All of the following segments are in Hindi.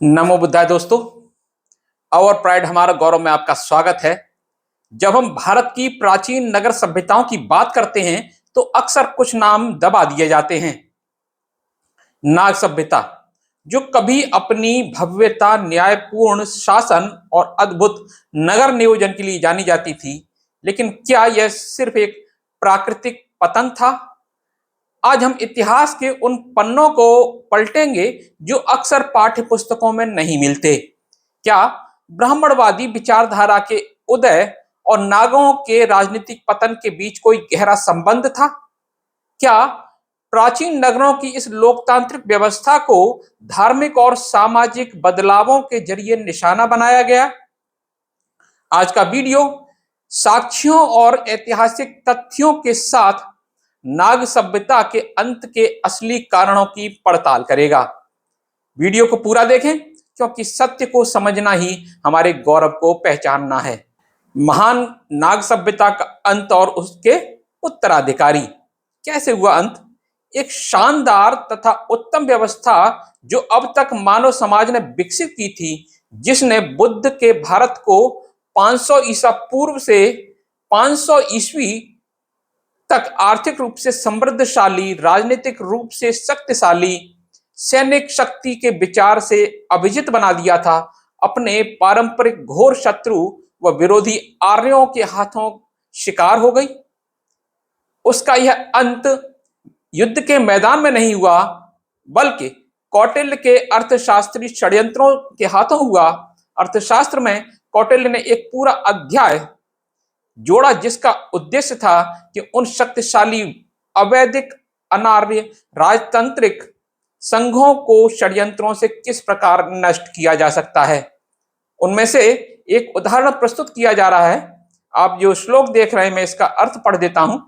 नमो बुद्धाय दोस्तों। आवर प्राइड हमारा गौरव में आपका स्वागत है। जब हम भारत की प्राचीन नगर सभ्यताओं की बात करते हैं तो अक्सर कुछ नाम दबा दिए जाते हैं। नाग सभ्यता, जो कभी अपनी भव्यता, न्यायपूर्ण शासन और अद्भुत नगर नियोजन के लिए जानी जाती थी, लेकिन क्या यह सिर्फ एक प्राकृतिक पतन था? आज हम इतिहास के उन पन्नों को पलटेंगे जो अक्सर पाठ्य पुस्तकों में नहीं मिलते। क्या ब्राह्मणवादी विचारधारा के उदय और नागों के राजनीतिक पतन के बीच कोई गहरा संबंध था? क्या प्राचीन नगरों की इस लोकतांत्रिक व्यवस्था को धार्मिक और सामाजिक बदलावों के जरिए निशाना बनाया गया? आज का वीडियो साक्ष्यों और ऐतिहासिक तथ्यों के साथ नाग सभ्यता के अंत के असली कारणों की पड़ताल करेगा। वीडियो को पूरा देखें, क्योंकि सत्य को समझना ही हमारे गौरव को पहचानना है। महान नाग सभ्यता का अंत और उसके उत्तराधिकारी। कैसे हुआ अंत? एक शानदार तथा उत्तम व्यवस्था जो अब तक मानव समाज ने विकसित की थी, जिसने बुद्ध के भारत को 500 ईसा पूर्व से 500 ईस्वी तक आर्थिक रूप से समृद्धशाली, राजनीतिक रूप से शक्तिशाली, सैनिक शक्ति के विचार से अभिजित बना दिया था, अपने पारंपरिक घोर शत्रु व विरोधी आर्यों के हाथों शिकार हो गई। उसका यह अंत युद्ध के मैदान में नहीं हुआ, बल्कि कौटिल्य के अर्थशास्त्री षड्यंत्रों के हाथों हुआ। अर्थशास्त्र में कौटिल्य ने एक पूरा अध्याय जोड़ा, जिसका उद्देश्य था कि उन शक्तिशाली, अवैधिक, अनार्य राजतांत्रिक संघों को षड्यंत्रों से किस प्रकार नष्ट किया जा सकता है। उनमें से एक उदाहरण प्रस्तुत किया जा रहा है। आप जो श्लोक देख रहे हैं, मैं इसका अर्थ पढ़ देता हूं।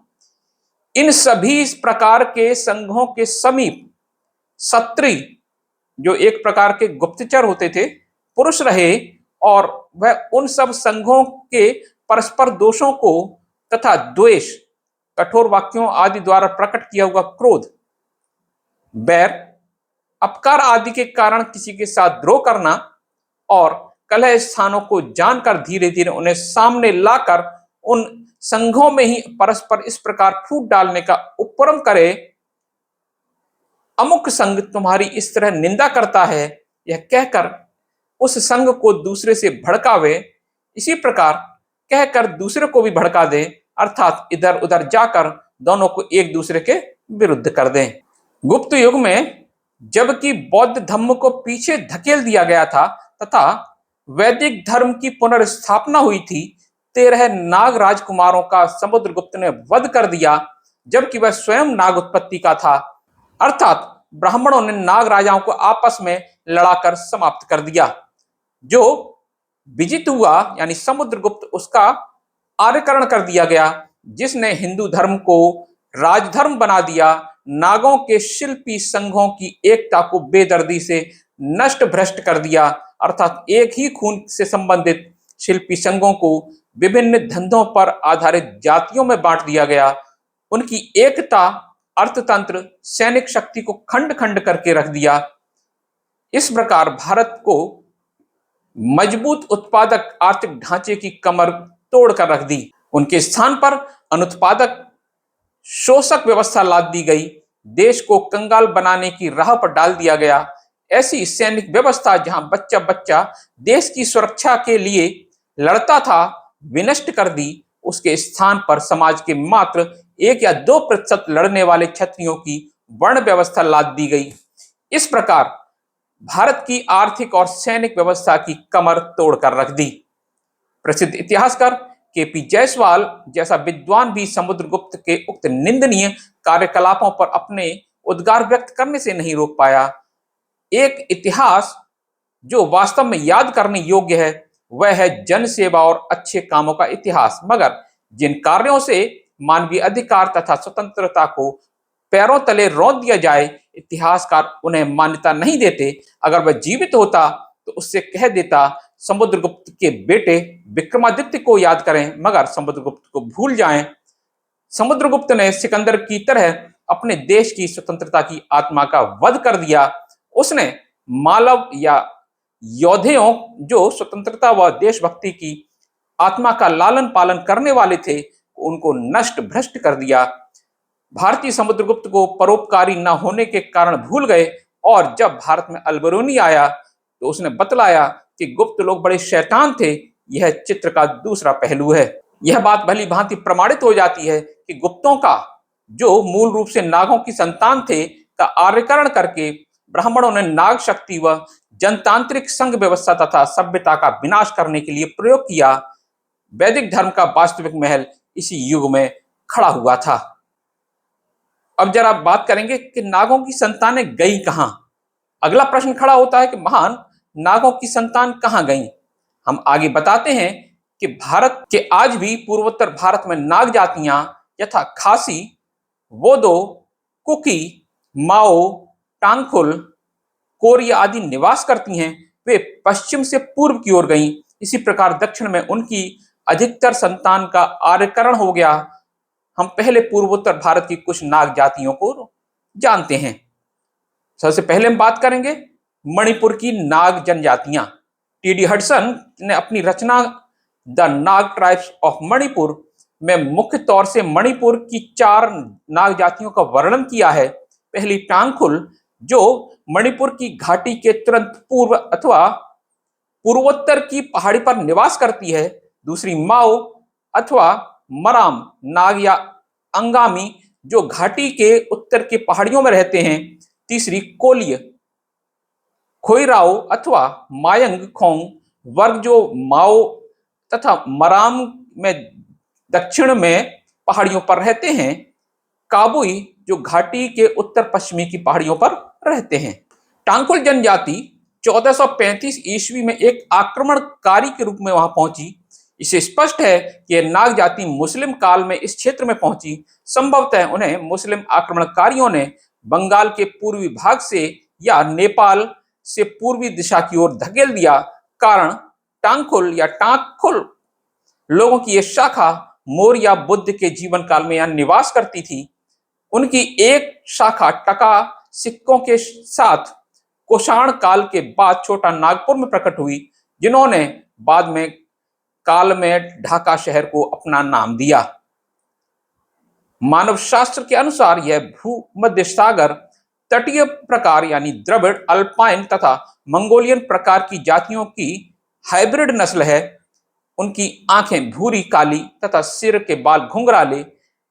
इन सभी इस प्रकार के संघों के समीप सत्री, जो एक प्रकार के गुप्तचर होते थे, पुरुष रहे, और वह उन सब संघों के परस्पर दोषों को तथा द्वेष, कठोर वाक्यों आदि द्वारा प्रकट किया हुआ क्रोध, बैर, अपकार आदि के कारण किसी के साथ द्रोह करना और कलह स्थानों को जानकर धीरे धीरे उन्हें सामने लाकर उन संघों में ही परस्पर इस प्रकार फूट डालने का उपक्रम करे। अमुक संघ तुम्हारी इस तरह निंदा करता है, यह कहकर उस संघ को दूसरे से भड़कावे, इसी प्रकार कहकर दूसरे को भी भड़का दे, अर्थात इधर उधर जाकर दोनों को एक दूसरे के विरुद्ध कर दें। गुप्त युग में जबकि बौद्ध धर्म को पीछे धकेल दिया गया था तथा वैदिक धर्म की पुनर्स्थापना हुई थी, 13 नाग राजकुमारों का समुद्रगुप्त ने वध कर दिया, जबकि वह स्वयं नाग उत्पत्ति का था। अर्थात ब्राह्मणों ने नाग राजाओं को आपस में लड़ाकर समाप्त कर दिया। जो विजित हुआ यानी समुद्रगुप्त, उसका आर्यकरण कर दिया गया, जिसने हिंदू धर्म को राजधर्म बना दिया। नागों के शिल्पी संघों की एकता को बेदर्दी से नष्ट भ्रष्ट कर दिया, अर्थात एक ही खून से संबंधित शिल्पी संघों को विभिन्न धंधों पर आधारित जातियों में बांट दिया गया। उनकी एकता, अर्थतंत्र, सैनिक शक्ति को खंड खंड करके रख दिया। इस प्रकार भारत को मजबूत उत्पादक आर्थिक ढांचे की कमर तोड़कर रख दी। उनके स्थान पर अनुत्पादक शोषक व्यवस्था लाद दी गई। देश को कंगाल बनाने की राह पर डाल दिया गया। ऐसी सैनिक व्यवस्था जहां बच्चा बच्चा देश की सुरक्षा के लिए लड़ता था, विनष्ट कर दी। उसके स्थान पर समाज के मात्र 1 या 2% लड़ने वाले क्षत्रियों की वर्ण व्यवस्था लाद दी गई। इस प्रकार भारत की आर्थिक और सैनिक व्यवस्था की कमर तोड़कर रख दी। प्रसिद्ध इतिहासकार केपी जायसवाल जैसा विद्वान भी समुद्रगुप्त के उक्त निंदनीय कार्यकलापों पर अपने उद्गार व्यक्त करने से नहीं रोक पाया। एक इतिहास जो वास्तव में याद करने योग्य है, वह है जनसेवा और अच्छे कामों का इतिहास। मगर जिन कार्यों से मानवीय अधिकार तथा स्वतंत्रता को पैरों तले रौंद दिया जाए, इतिहासकार उन्हें मान्यता नहीं देते। अगर वह जीवित होता तो उससे कह देता, समुद्रगुप्त के बेटे विक्रमादित्य को याद करें, मगर समुद्रगुप्त को भूल जाएं। समुद्रगुप्त ने सिकंदर की तरह अपने देश की स्वतंत्रता की आत्मा का वध कर दिया। उसने मालव या योद्धाओं जो स्वतंत्रता व देशभक्ति की आत्मा का लालन पालन करने वाले थे, उनको नष्ट भ्रष्ट कर दिया। भारतीय समुद्रगुप्त को परोपकारी न होने के कारण भूल गए, और जब भारत में अल्बरूनी आया तो उसने बतलाया कि गुप्त लोग बड़े शैतान थे। यह चित्र का दूसरा पहलू है। यह बात भली भांति प्रमाणित हो जाती है कि गुप्तों का, जो मूल रूप से नागों की संतान थे, का आर्यकरण करके ब्राह्मणों ने नाग शक्ति व जनतांत्रिक संघ व्यवस्था तथा सभ्यता का विनाश करने के लिए प्रयोग किया। वैदिक धर्म का वास्तविक महल इसी युग में खड़ा हुआ था। अब जरा बात करेंगे कि नागों की संतानें गई कहां। अगला प्रश्न खड़ा होता है कि महान नागों की संतान कहां गई। हम आगे बताते हैं कि भारत के आज भी पूर्वोत्तर भारत में नाग जातियां यथा खासी, वोदो, कुकी, माओ, टांगखुल, कोरिया आदि निवास करती हैं। वे पश्चिम से पूर्व की ओर गईं। इसी प्रकार दक्षिण में उनकी अधिकतर संतान का आर्यकरण हो गया। हम पहले पूर्वोत्तर भारत की कुछ नाग जातियों को जानते हैं। सबसे पहले हम बात करेंगे मणिपुर की नाग जनजातियां। टी.डी. हडसन ने अपनी रचना the Naga tribes of Manipur में मुख्य तौर से मणिपुर की 4 नाग जातियों का वर्णन किया है। पहली टांगखुल, जो मणिपुर की घाटी के तुरंत पूर्व अथवा पूर्वोत्तर की पहाड़ी पर निवास करती है। दूसरी माओ अथवा मराम नाग या अंगामी, जो घाटी के उत्तर की पहाड़ियों में रहते हैं। तीसरी कोलिय, खोइराओ अथवा मायंग खोंग वर्ग, जो माओ तथा मराम में दक्षिण में पहाड़ियों पर रहते हैं। काबुई, जो घाटी के उत्तर पश्चिमी की पहाड़ियों पर रहते हैं। टांगखुल जनजाति 1435 ईस्वी में एक आक्रमणकारी के रूप में वहां पहुंची। इसे स्पष्ट है कि नाग जाति मुस्लिम काल में इस क्षेत्र में पहुंची। संभवतः उन्हें मुस्लिम आक्रमणकारियों ने बंगाल के पूर्वी भाग से या नेपाल से पूर्वी दिशा की ओर धकेल दिया। कारण टांगखुल या टांगखुल लोगों की यह शाखा मौर्य बुद्ध के जीवन काल में यहां निवास करती थी। उनकी एक शाखा टका सिक्कों के साथ कुषाण काल के बाद छोटा नागपुर में प्रकट हुई, जिन्होंने बाद में काल में ढाका शहर को अपना नाम दिया। मानव शास्त्र के अनुसार यह भूमध्य सागर तटीय प्रकार यानी द्रविड़, अल्पाइन तथा मंगोलियन प्रकार की जातियों की हाइब्रिड नस्ल है। उनकी आंखें भूरी काली तथा सिर के बाल घुंघराले,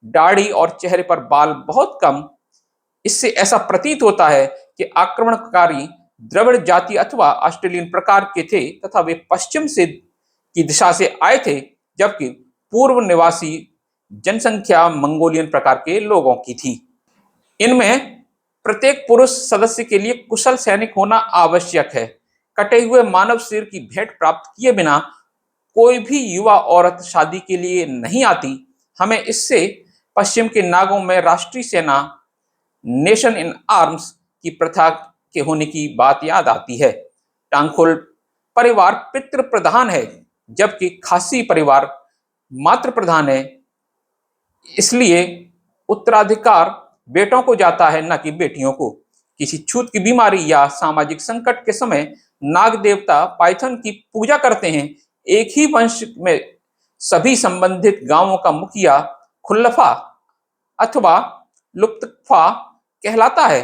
दाढ़ी और चेहरे पर बाल बहुत कम। इससे ऐसा प्रतीत होता है कि आक्रमणकारी द्रविड़ जाति अथवा ऑस्ट्रेलियन प्रकार के थे तथा वे पश्चिम से की दिशा से आए थे, जबकि पूर्व निवासी जनसंख्या मंगोलियन प्रकार के लोगों की थी। इनमें प्रत्येक पुरुष सदस्य के लिए कुशल सैनिक होना आवश्यक है। कटे हुए मानव सिर की भेंट प्राप्त किए बिना कोई भी युवा औरत शादी के लिए नहीं आती। हमें इससे पश्चिम के नागों में राष्ट्रीय सेना, नेशन इन आर्म्स की प्रथा के होने की बात याद आती है। टांगखुल परिवार पितृ प्रधान है, जबकि खासी परिवार मातृ प्रधान है। इसलिए उत्तराधिकार बेटों को जाता है, न कि बेटियों को। किसी छूत की बीमारी या सामाजिक संकट के समय नाग देवता पाइथन की पूजा करते हैं। एक ही वंश में सभी संबंधित गांवों का मुखिया खुल्लफा अथवा लुप्तफा कहलाता है।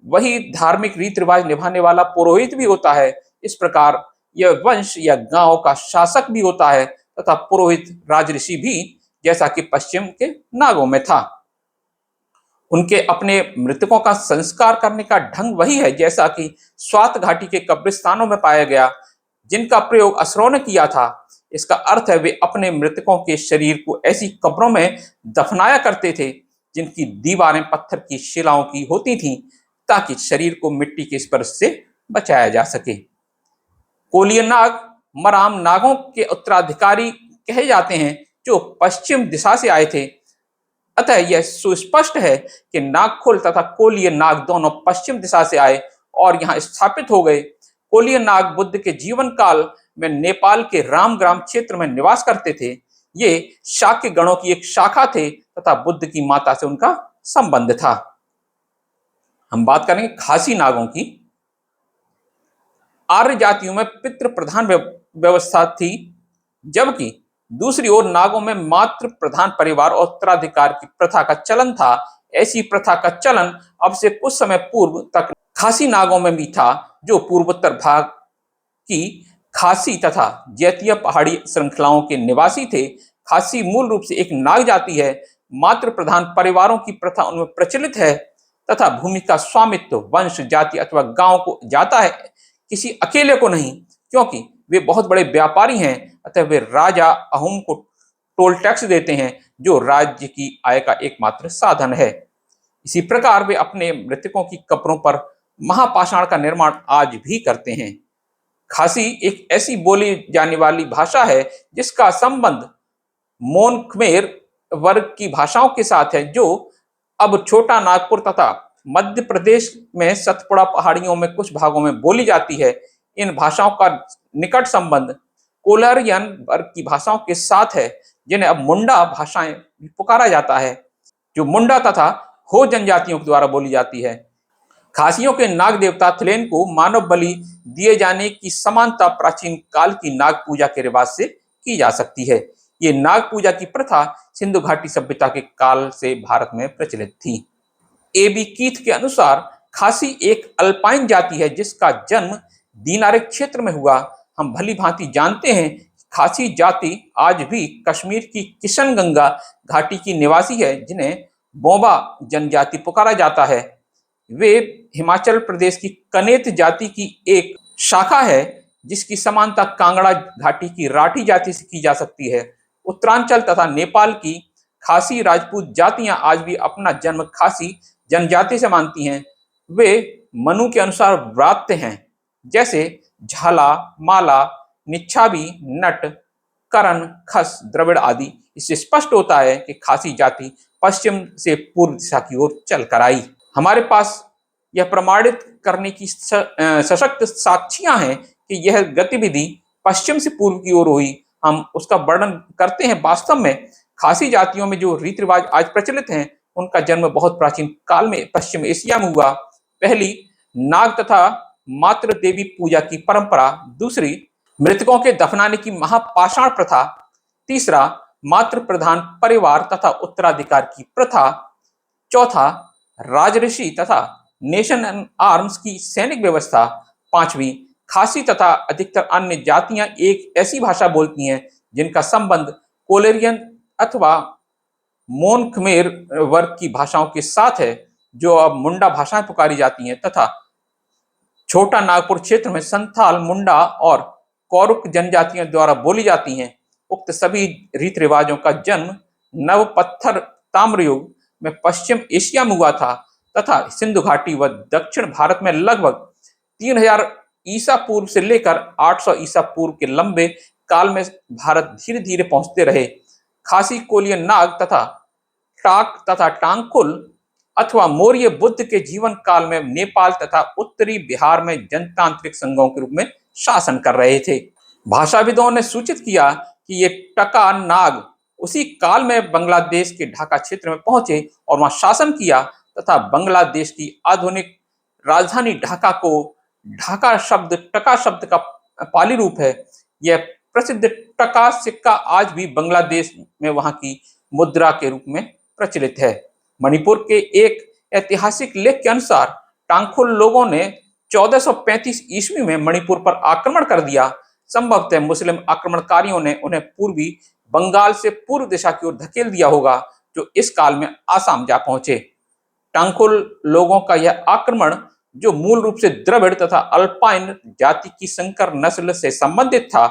वही धार्मिक रीति रिवाज निभाने वाला पुरोहित भी होता है। इस प्रकार यह वंश या गांव का शासक भी होता है तथा पुरोहित राजऋषि भी, जैसा कि पश्चिम के नागों में था। उनके अपने मृतकों का संस्कार करने का ढंग वही है जैसा कि स्वात घाटी के कब्रिस्तानों में पाया गया, जिनका प्रयोग असुरों ने किया था। इसका अर्थ है वे अपने मृतकों के शरीर को ऐसी कब्रों में दफनाया करते थे जिनकी दीवारें पत्थर की शिलाओं की होती थीं, ताकि शरीर को मिट्टी के स्पर्श से बचाया जा सके। कोलिय नाग मराम नागों के उत्तराधिकारी कहे जाते हैं, जो पश्चिम दिशा से आए थे। अतः यह सुस्पष्ट है कि नागखुल तथा कोलिय नाग दोनों पश्चिम दिशा से आए और यहाँ स्थापित हो गए। कोलिय नाग बुद्ध के जीवन काल में नेपाल के रामग्राम क्षेत्र में निवास करते थे। ये शाक्य गणों की एक शाखा थे तथा बुद्ध की माता से उनका संबंध था। हम बात करेंगे खासी नागों की। आर्य जातियों में पितृ प्रधान व्यवस्था थी, जबकि दूसरी ओर नागों में मातृ प्रधान परिवार और उत्तराधिकार की प्रथा का चलन था। ऐसी प्रथा का चलन अब से कुछ समय पूर्व तक खासी नागों में भी था, जो पूर्वोत्तर भाग की खासी तथा जैतीय पहाड़ी श्रृंखलाओं के निवासी थे। खासी मूल रूप से एक नाग जाति है। मातृ प्रधान परिवारों की प्रथा उनमें प्रचलित है तथा भूमि का स्वामित्व वंश, जाति अथवा गांव को जाता है, किसी अकेले को नहीं, क्योंकि वे बहुत बड़े व्यापारी हैं। अतः वे राजा अहुम को टोल टैक्स देते हैं, जो राज्य की आय का एकमात्र साधन है। इसी प्रकार वे अपने मृतकों की कब्रों पर महापाषाण का निर्माण आज भी करते हैं। खासी एक ऐसी बोली जाने वाली भाषा है जिसका संबंध मोन खमेर वर्ग की भाषाओं के साथ है, जो अब छोटा नागपुर तथा मध्य प्रदेश में सतपुड़ा पहाड़ियों में कुछ भागों में बोली जाती है। इन भाषाओं का निकट संबंध कोलरियन वर्ग की भाषाओं के साथ है, जिन्हें अब मुंडा भाषाएं पुकारा जाता है, जो मुंडा तथा हो जनजातियों के द्वारा बोली जाती है। खासियों के नाग देवता थलेन को मानव बलि दिए जाने की समानता प्राचीन काल की नाग पूजा के रिवाज से की जा सकती है। ये नाग पूजा की प्रथा सिंधु घाटी सभ्यता के काल से भारत में प्रचलित थी। एबी कीथ के अनुसार खासी एक अल्पाइन जाति है जिसका जन्म दीनारे क्षेत्र में हुआ। हम भली भांति जानते हैं खासी जाति आज भी कश्मीर की किशनगंगा घाटी की निवासी है, जिन्हें बोबा जनजाति पुकारा जाता है। वे हिमाचल प्रदेश की कनेत जाति की एक शाखा है, जिसकी समानता कांगड़ा घाटी की राठी जाति से की जा सकती है। उत्तरांचल तथा नेपाल की खासी राजपूत जातियां आज भी अपना जन्म खासी जनजाति से मानती हैं। वे मनु के अनुसार व्रात्य हैं, जैसे झाला, माला, निच्छाबी, नट, करण, खस, द्रविड़ आदि। इससे स्पष्ट होता है कि खासी जाति पश्चिम से पूर्व दिशा की ओर चलकर आई। हमारे पास यह प्रमाणित करने की सशक्त साक्ष्यां हैं कि यह गतिविधि पश्चिम से पूर्व की ओर हुई। हम उसका वर्णन करते हैं। वास्तव में खासी जातियों में जो रीति रिवाज आज प्रचलित हैं, उनका जन्म बहुत प्राचीन काल में पश्चिम एशिया में हुआ। पहली, नाग तथा मातृ देवी पूजा की परंपरा। दूसरी, मृतकों के दफनाने की महापाषाण प्रथा। तीसरा, मातृ प्रधान परिवार तथा उत्तराधिकार की प्रथा। चौथा, राजऋषि तथा नेशन एंड आर्म्स की सैनिक व्यवस्था। पांचवी, खासी तथा अधिकतर अन्य जातियां एक ऐसी भाषा बोलती हैं जिनका संबंध कोलेरियन अथवा मोन खमेर वर्ग की भाषाओं के साथ है, जो अब मुंडा भाषाएं पुकारी जाती हैं, तथा छोटा नागपुर क्षेत्र में संथाल, मुंडा और कौरुक जनजातियों द्वारा बोली जाती हैं। उक्त सभी रीति रिवाजों का जन्म नवपत्थर ताम्रयुग में पश्चिम एशिया में हुआ था तथा सिंधु घाटी व दक्षिण भारत में लगभग 3000 ईसा पूर्व से लेकर 800 ईसा पूर्व के लंबे काल में भारत धीरे धीरे पहुंचते रहे। खासी कोलियन नाग तथा टाक तथा टांगकुल अथवा मौर्य बुद्ध के जीवन काल में नेपाल तथा उत्तरी बिहार में जनतांत्रिक संघों के रूप में शासन कर रहे थे। भाषाविदों ने सूचित किया कि ये टका नाग उसी काल में बांग्लादेश के ढाका क्षेत्र में पहुंचे और वहां शासन किया तथा बांग्लादेश की आधुनिक राजधानी ढाका को, ढाका शब्द टका शब्द का पाली रूप है। यह प्रसिद्ध टका सिक्का आज भी बांग्लादेश में वहां की मुद्रा के रूप में प्रचलित है। मणिपुर के एक ऐतिहासिक लेख के अनुसार टांगखुल लोगों ने 1435 ईस्वी में मणिपुर पर आक्रमण कर दिया। संभवतः मुस्लिम आक्रमणकारियों ने उन्हें पूर्वी बंगाल से पूर्व दिशा की ओर धकेल दिया होगा, जो इस काल में आसाम जा पहुंचे। टांगखुल लोगों का यह आक्रमण, जो मूल रूप से द्रविड़ तथा अल्पाइन जाति की संकर नस्ल से संबंधित था,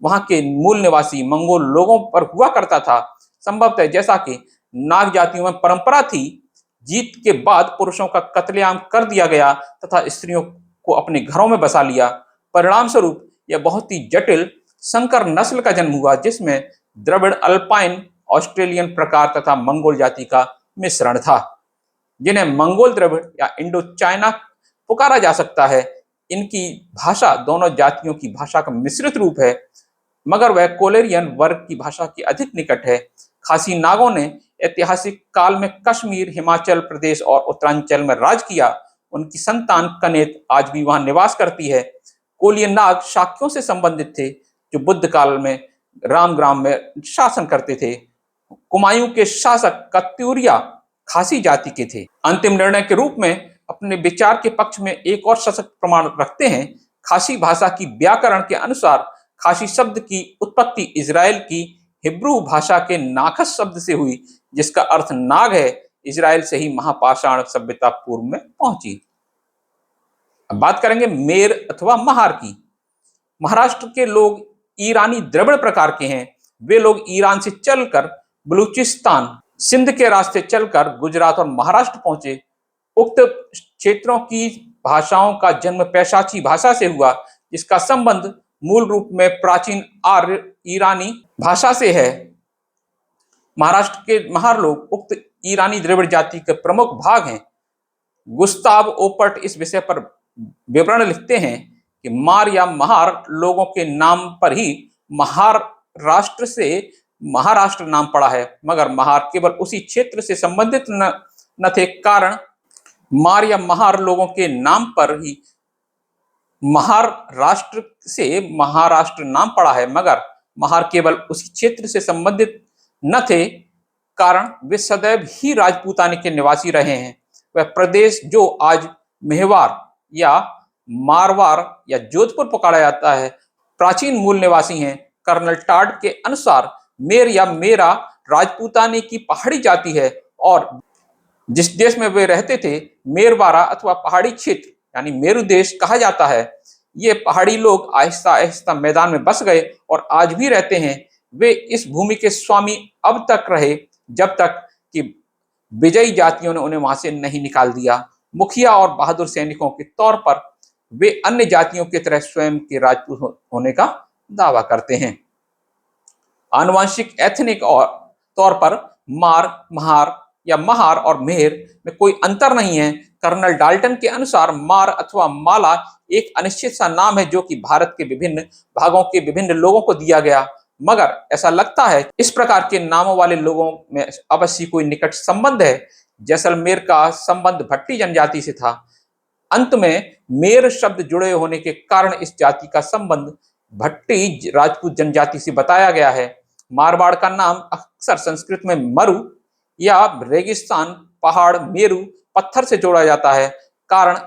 वहां के मूल निवासी मंगोल लोगों पर हुआ करता था। संभवतः जैसा कि नाग जातियों में परंपरा थी, जीत के बाद पुरुषों का कत्लेआम कर दिया गया तथा स्त्रियों को अपने घरों में बसा लिया। परिणाम स्वरूप यह बहुत ही जटिल संकर नस्ल का जन्म हुआ, जिसमें द्रविड़, अल्पाइन, ऑस्ट्रेलियन प्रकार तथा मंगोल जाति का मिश्रण था, जिन्हें मंगोल द्रविड़ या इंडो चाइना पुकारा जा सकता है। इनकी भाषा दोनों जातियों की भाषा का मिश्रित रूप है, मगर वह कोलेरियन वर्ग की भाषा की अधिक निकट है। खासी नागों ने ऐतिहासिक काल में कश्मीर, हिमाचल प्रदेश और उत्तरांचल में राज किया। उनकी संतान कनेत आज भी वहां निवास करती है। कोलियन नाग शाक्यों से संबंधित थे, जो बुद्ध काल में रामग्राम में शासन करते थे। कुमायूं के शासक कत्यूरिया खासी जाति के थे। अंतिम निर्णय के रूप में अपने विचार के पक्ष में एक और सशक्त प्रमाण रखते हैं। खासी भाषा की व्याकरण के अनुसार खासी शब्द की उत्पत्ति इजराइल की हिब्रू भाषा के नाखस शब्द से हुई, जिसका अर्थ नाग है। इजराइल से ही महापाषाण सभ्यता पूर्व में पहुंची। अब बात करेंगे मेर अथवा महार की। महाराष्ट्र के लोग ईरानी द्रविड़ प्रकार के हैं। वे लोग ईरान से चलकर बलूचिस्तान, सिंध के रास्ते चलकर गुजरात और महाराष्ट्र पहुंचे। उक्त क्षेत्रों की भाषाओं का जन्म पैशाची भाषा से हुआ, जिसका संबंध मूल रूप में प्राचीन आर्य ईरानी भाषा से है। महाराष्ट्र के महार लोग उक्त ईरानी द्रविड़ जाति के प्रमुख भाग हैं। गुस्ताव ओपर्ट इस विषय पर विवरण लिखते हैं कि मार या महार लोगों के नाम पर ही महाराष्ट्र से महाराष्ट्र नाम पड़ा है, मगर महार केवल उसी क्षेत्र से संबंधित न थे। कारण मार या महार लोगों के नाम पर ही महाराष्ट्र से महाराष्ट्र नाम पड़ा है, मगर महार केवल उसी क्षेत्र से संबंधित न थे। कारण वे सदैव ही राजपूताने के निवासी रहे हैं। वह प्रदेश जो आज मेहवार या मारवाड़ या जोधपुर पकड़ा जाता है, प्राचीन मूल निवासी हैं। कर्नल टाड के अनुसार मेर या मेरा राजपूताने की पहाड़ी जाति है, और जिस देश में वे रहते थे मेरवारा अथवा पहाड़ी क्षेत्र यानी मेरु देश कहा जाता है। ये पहाड़ी लोग आहिस्ता आहिस्ता मैदान में बस गए और आज भी रहते हैं। वे इस भूमि के स्वामी अब तक रहे, जब तक कि विजयी जातियों ने उन्हें वहां से नहीं निकाल दिया। मुखिया और बहादुर सैनिकों के तौर पर वे अन्य जातियों की तरह स्वयं के राजपूत होने का दावा करते हैं। आनुवंशिक एथनिक और तौर पर मार, महार या महार और मेहर में कोई अंतर नहीं है। कर्नल डाल्टन के अनुसार मार अथवा माला एक अनिश्चित सा नाम है, जो कि भारत के विभिन्न भागों के विभिन्न लोगों को दिया गया, मगर ऐसा लगता है इस प्रकार के नामों वाले लोगों में अवश्य कोई निकट संबंध है। जैसलमेर का संबंध भट्टी जनजाति से था। अंत में मेर शब्द जुड़े होने के कारण इस जाति का संबंध भट्टी राजपूत जनजाति से बताया गया है। मारवाड़ का नाम अक्सर संस्कृत में मरु या रेगिस्तान, पहाड़, मेरु, पत्थर से जोड़ा जाता है। कारण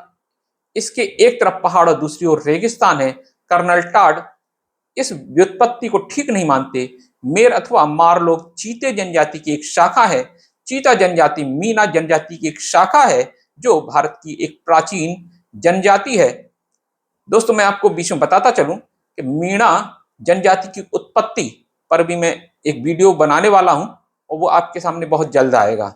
इसके एक तरफ पहाड़ और दूसरी ओर रेगिस्तान है। कर्नल टाड इस व्युत्पत्ति को ठीक नहीं मानते। मेर अथवा मार लोग चीते जनजाति की एक शाखा है। चीता जनजाति मीना जनजाति की एक शाखा है, जो भारत की एक प्राचीन जनजाति है। दोस्तों, मैं आपको बीच में बताता चलूं कि मीणा जनजाति की उत्पत्ति पर भी मैं एक वीडियो बनाने वाला हूं, और वो आपके सामने बहुत जल्द आएगा।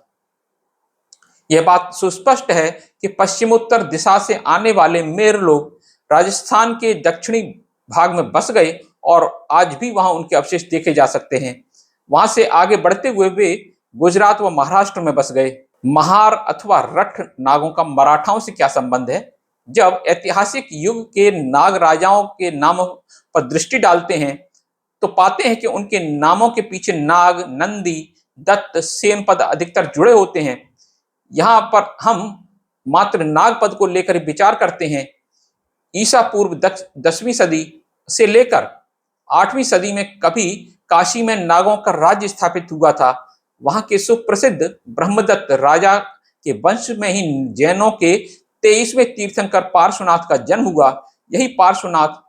यह बात सुस्पष्ट है कि पश्चिमोत्तर दिशा से आने वाले मेर लोग राजस्थान के दक्षिणी भाग में बस गए, और आज भी वहां उनके अवशेष देखे जा सकते हैं। वहां से आगे बढ़ते हुए वे गुजरात व महाराष्ट्र में बस गए। महार अथवा रठ नागों का मराठाओं से क्या संबंध है? जब ऐतिहासिक युग के नाग राजाओं के नामों पर दृष्टि डालते हैं तो पाते हैं कि उनके नामों के पीछे नाग, नंदी, दत्त, सेन पद अधिकतर जुड़े होते हैं। यहाँ पर हम मात्र नाग पद को लेकर विचार करते हैं। ईसा पूर्व 10वीं सदी से लेकर 8वीं सदी में कभी काशी में नागों का राज्य स्थापित हुआ था। वहां के सुप्रसिद्ध ब्रह्मदत्त राजा के वंश में ही जैनों के 23वें तीर्थंकर पार्श्वनाथ का जन्म हुआ। यही पार्श्वनाथ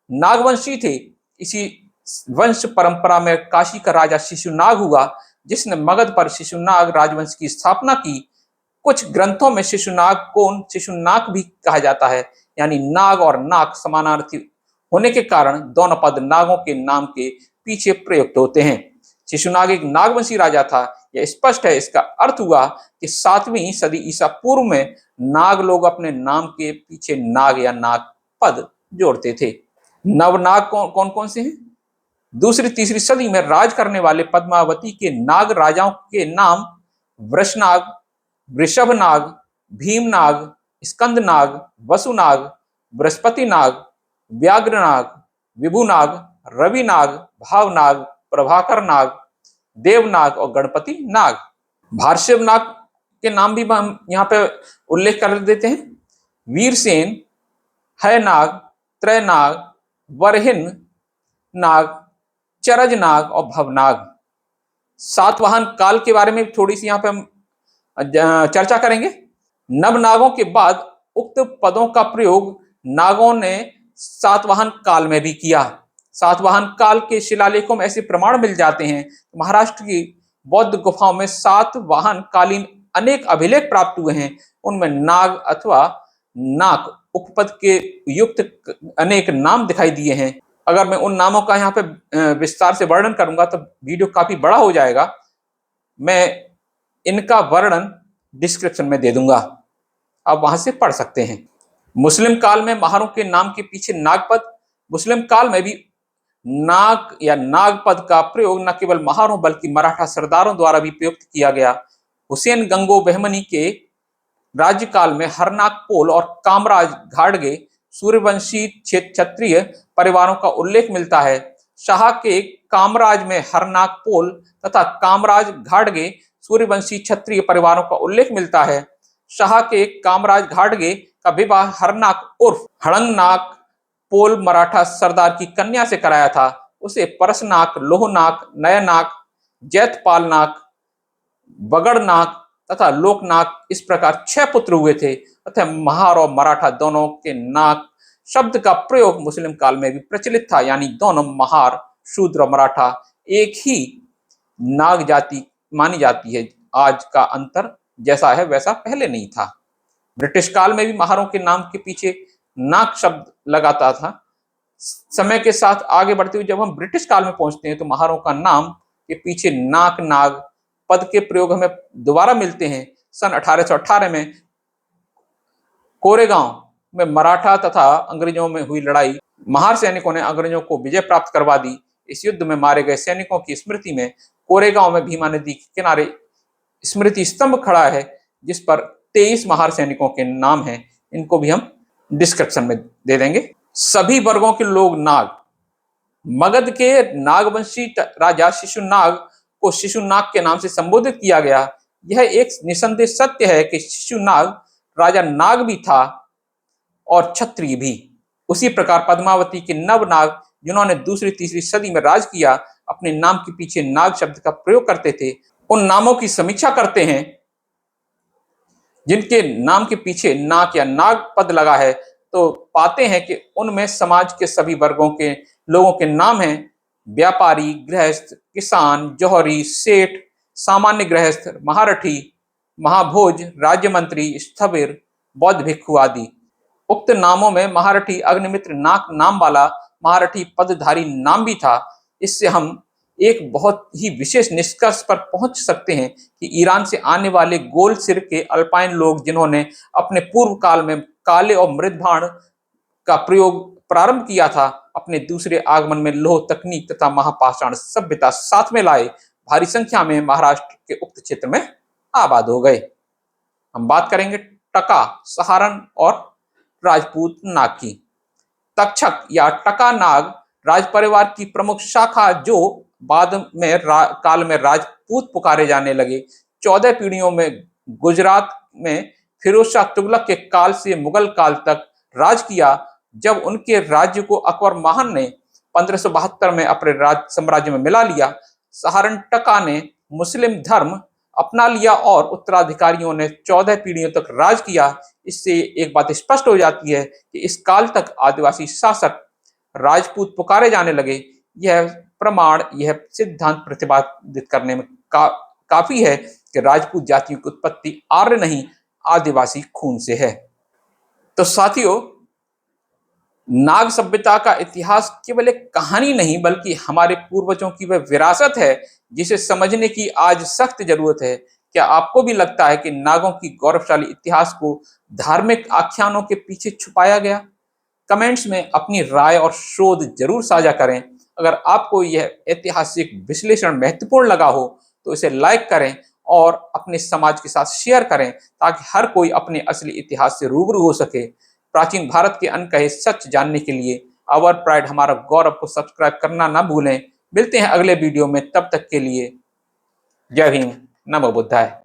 नागवंशी थे। इसी वंश परंपरा में काशी का राजा शिशुनाग हुआ, जिसने मगध पर शिशुनाग राजवंश की स्थापना की। कुछ ग्रंथों में शिशुनाग को शिशुनाग भी कहा जाता है, यानी नाग और नाग समानार्थी होने के कारण दोनों पद नागों के नाम के पीछे प्रयुक्त होते हैं। शिशुनाग एक नागवंशी राजा था, यह स्पष्ट है। इसका अर्थ हुआ कि 7वीं सदी ईसा पूर्व में नाग लोग अपने नाम के पीछे नाग या नाग पद जोड़ते थे। नवनाग कौन कौन से हैं? दूसरी तीसरी सदी में राज करने वाले पद्मावती के नाग राजाओं के नाम वृषनाग, वृषभनाग, भीमनाग, स्कंदनाग, वसुनाग, बृहस्पतिनाग, व्याघ्रनाग, विभुनाग, रविनाग, भावनाग, प्रभाकर नाग, देवनाग और गणपति नाग। भारशिव नाग के नाम भी हम यहाँ पे उल्लेख कर देते हैं। वीरसेन, है नाग, त्रैनाग, वरहिन नाग, चरज नाग और भवनाग। सातवाहन काल के बारे में थोड़ी सी यहाँ पे हम चर्चा करेंगे। नवनागों के बाद उक्त पदों का प्रयोग नागों ने सातवाहन काल में भी किया। सातवाहन काल के शिलालेखों में ऐसे प्रमाण मिल जाते हैं। महाराष्ट्र की बौद्ध गुफाओं में सातवाहन कालीन अनेक अभिलेख प्राप्त हुए हैं। उनमें नाग अथवा नाक उपपद के युक्त अनेक नाम दिखाई दिए हैं। अगर मैं उन नामों का यहाँ पे विस्तार से वर्णन करूंगा तो वीडियो काफी बड़ा हो जाएगा। मैं इनका वर्णन डिस्क्रिप्शन में दे दूंगा, आप वहां से पढ़ सकते हैं। मुस्लिम काल में महारों के नाम के पीछे नागपद। मुस्लिम काल में भी नाग या नागपद का प्रयोग न केवल महारों बल्कि मराठा सरदारों द्वारा भी प्रयुक्त किया गया। हुसैन गंगो बहमनी के राज्यकाल में हरनाग पोल और कामराज घाटगे सूर्यवंशी क्षत्रिय परिवारों का उल्लेख मिलता है। शाह के कामराज में हरनाग पोल तथा कामराज घाटगे सूर्यवंशी क्षत्रिय परिवारों का उल्लेख मिलता है। शाह के कामराज घाटगे का विवाह हरनाग उर्फ हड़ंगनाग पोल मराठा सरदार की कन्या से कराया था। उसे परसनाक, लोहनाक, नयनाक, जैतपालनाक, बगड़नाक तथा लोकनाक इस प्रकार 6 पुत्र हुए थे। तथा महार और मराठा दोनों के नाक शब्द का प्रयोग मुस्लिम काल में भी प्रचलित था, यानी दोनों महार, शूद्र और मराठा एक ही नाग जाति मानी जाती है। आज का अंतर जैसा है वैसा पहले नहीं था। ब्रिटिश काल में भी महारों के नाम के पीछे नाग शब्द लगाता था। समय के साथ आगे बढ़ते हुए जब हम ब्रिटिश काल में पहुंचते हैं तो महारों का नाम के पीछे नाक नाग पद के प्रयोग हमें दोबारा मिलते हैं। सन 1818 में कोरेगांव में मराठा तथा अंग्रेजों में हुई लड़ाई, महार सैनिकों ने अंग्रेजों को विजय प्राप्त करवा दी। इस युद्ध में मारे गए सैनिकों की स्मृति में कोरेगांव में भीमा नदी के किनारे स्मृति स्तंभ खड़ा है, जिस पर 23 महार सैनिकों के नाम हैं। इनको भी हम डिस्क्रिप्शन में दे देंगे। सभी वर्गों के लोग नाग। मगध के नागवंशी राजा शिशुनाग को शिशुनाग के नाम से संबोधित किया गया। यह एक निसंदेह सत्य है कि शिशुनाग राजा नाग भी था और क्षत्रिय भी। उसी प्रकार पद्मावती के नवनाग, जिन्होंने दूसरी तीसरी सदी में राज किया, अपने नाम के पीछे नाग शब्द का प्रयोग करते थे। उन नामों की समीक्षा करते हैं जिनके नाम के पीछे नाक या नाग पद लगा है, तो पाते हैं कि उनमें समाज के सभी वर्गों के लोगों के नाम हैं। व्यापारी, गृहस्थ, किसान, जौहरी, सेठ, सामान्य गृहस्थ, महारठी, महाभोज, राज्य मंत्री, स्थविर, बौद्ध भिक्षु आदि। उक्त नामों में महारठी अग्निमित्र नाक नाम वाला महारठी पदधारी नाम भी था। इससे हम एक बहुत ही विशेष निष्कर्ष पर पहुंच सकते हैं कि ईरान से आने वाले गोल सिर के अल्पाइन लोग, जिन्होंने अपने पूर्व काल में काले और मृदबाण का प्रयोग प्रारंभ किया था, अपने दूसरे आगमन में लोह तकनीक तथा महापाषाण सभ्यता साथ में लाए भारी संख्या में महाराष्ट्र के उक्त क्षेत्र में आबाद हो गए। हम बात करेंगे टका, सहारण और राजपूत नाग की। तक्षक या टका नाग राज परिवार की प्रमुख शाखा, जो बाद में काल में राजपूत पुकारे जाने लगे। 14 पीढ़ियों में गुजरात में फिरोज शाह तुगलक के काल से मुगल काल तक राज किया। जब उनके राज्य को अकबर महान ने 1572 में अपने राज साम्राज्य में मिला लिया, सहारण टका ने मुस्लिम धर्म अपना लिया और उत्तराधिकारियों ने 14 पीढ़ियों तक राज किया। इससे एक बात स्पष्ट हो जाती है कि इस काल तक आदिवासी शासक राजपूत पुकारे जाने लगे। यह प्रमाण, यह सिद्धांत प्रतिपादित करने में काफी है कि राजपूत जातियों की उत्पत्ति आर्य नहीं, आदिवासी खून से है। तो साथियों, नाग सभ्यता का इतिहास केवल एक कहानी नहीं बल्कि हमारे पूर्वजों की वह विरासत है जिसे समझने की आज सख्त जरूरत है। क्या आपको भी लगता है कि नागों की गौरवशाली इतिहास को धार्मिक आख्यानों के पीछे छुपाया गया? कमेंट्स में अपनी राय और शोध जरूर साझा करें। अगर आपको यह ऐतिहासिक विश्लेषण महत्वपूर्ण लगा हो तो इसे लाइक करें और अपने समाज के साथ शेयर करें, ताकि हर कोई अपने असली इतिहास से रूबरू हो सके। प्राचीन भारत के अनकहे सच जानने के लिए आवर प्राइड हमारा गौरव को सब्सक्राइब करना ना भूलें। मिलते हैं अगले वीडियो में, तब तक के लिए जय भीम, नमो बुद्धाय।